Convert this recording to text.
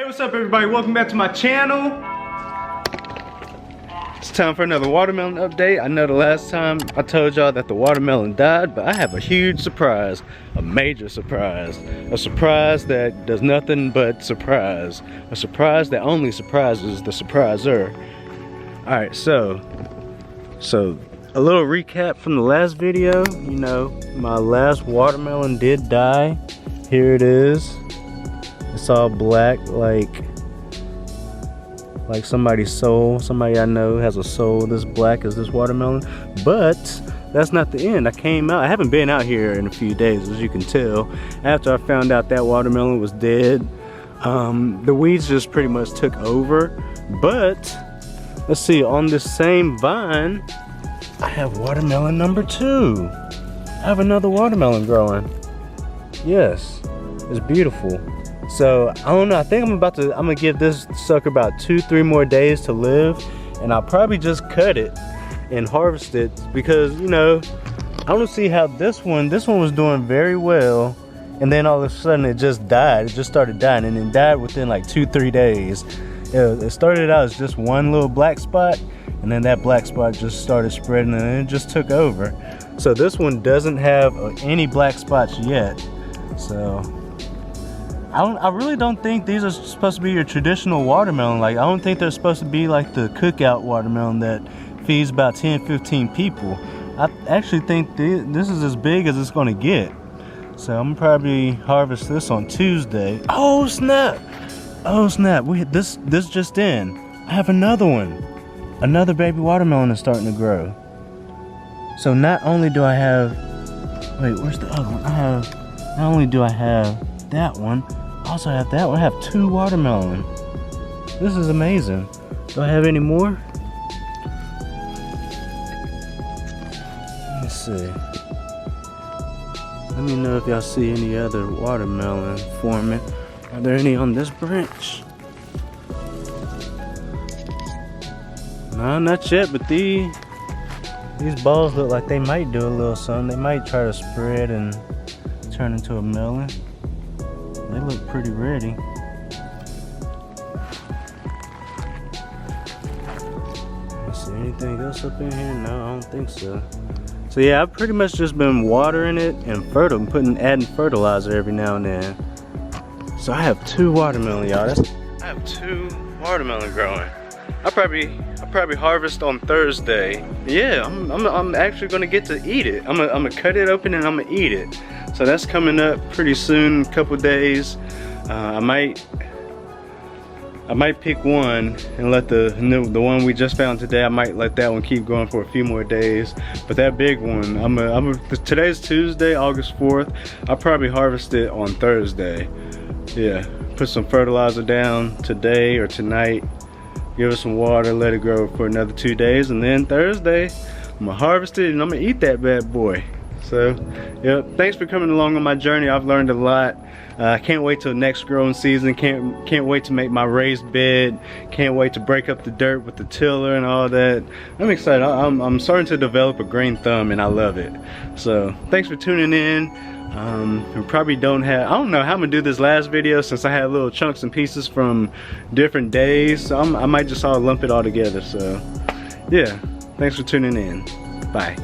Hey, what's up everybody? Welcome back to my channel. It's time for another watermelon update. I know the last time I told y'all that the watermelon died, but I have a huge surprise, a major surprise. A surprise that does nothing but surprise. A surprise that only surprises the surpriser. Alright, so a little recap from the last video. You know, my last watermelon did die. Here it is. It's all black, like somebody's soul. Somebody I know has a soul this black as this watermelon. But that's not the end. I came out. I haven't been out here in a few days, as you can tell. After I found out that watermelon was dead, the weeds just pretty much took over. But let's see, on this same vine, I have watermelon number 2. I have another watermelon growing. Yes, it's beautiful. So I don't know, I think I'm gonna give this sucker about 2-3 more days to live, and I'll probably just cut it and harvest it, because you know, I don't see how this one was doing very well, and then all of a sudden it just died. It just started dying, and it died within like 2-3 days. It started out as just one little black spot, and then that black spot just started spreading, and it just took over. So this one doesn't have any black spots yet. So I really don't think these are supposed to be your traditional watermelon. Like, I don't think they're supposed to be like the cookout watermelon that feeds about 10-15 people. I actually think this is as big as it's gonna get. So I'm gonna probably harvest this on Tuesday. Oh snap! Oh snap! This just in. I have another one. Another baby watermelon is starting to grow. So not only do I have, wait, where's the other one? Not only do I have that one, I also have that one. I have 2 watermelon. This is amazing. Do I have any more? Let me see. Let me know if y'all see any other watermelon forming. Are there any on this branch? No, not yet, but these balls look like they might do a little something. They might try to spread and turn into a melon. They look pretty ready. Let's see, anything else up in here? No, I don't think so. So yeah, I've pretty much just been watering it and adding fertilizer every now and then. So I have 2 watermelon, y'all. I have 2 watermelon growing. I'll probably harvest on Thursday. Yeah, I'm actually gonna get to eat it. I'm gonna cut it open and I'm gonna eat it. So that's coming up pretty soon, a couple days. I might pick one and let the one we just found today, I might let that one keep going for a few more days. But that big one, today's Tuesday, August 4th. I'll probably harvest it on Thursday. Yeah, put some fertilizer down today or tonight. Give it some water, let it grow for another 2 days, and then Thursday, I'm gonna harvest it and I'm gonna eat that bad boy. So, yeah, thanks for coming along on my journey. I've learned a lot. I can't wait till next growing season. Can't wait to make my raised bed. Can't wait to break up the dirt with the tiller and all that. I'm excited. I'm starting to develop a green thumb, and I love it. So, thanks for tuning in. I probably don't know how I'm gonna do this last video, since I had little chunks and pieces from different days. So I might just all lump it all together. So, yeah, thanks for tuning in. Bye.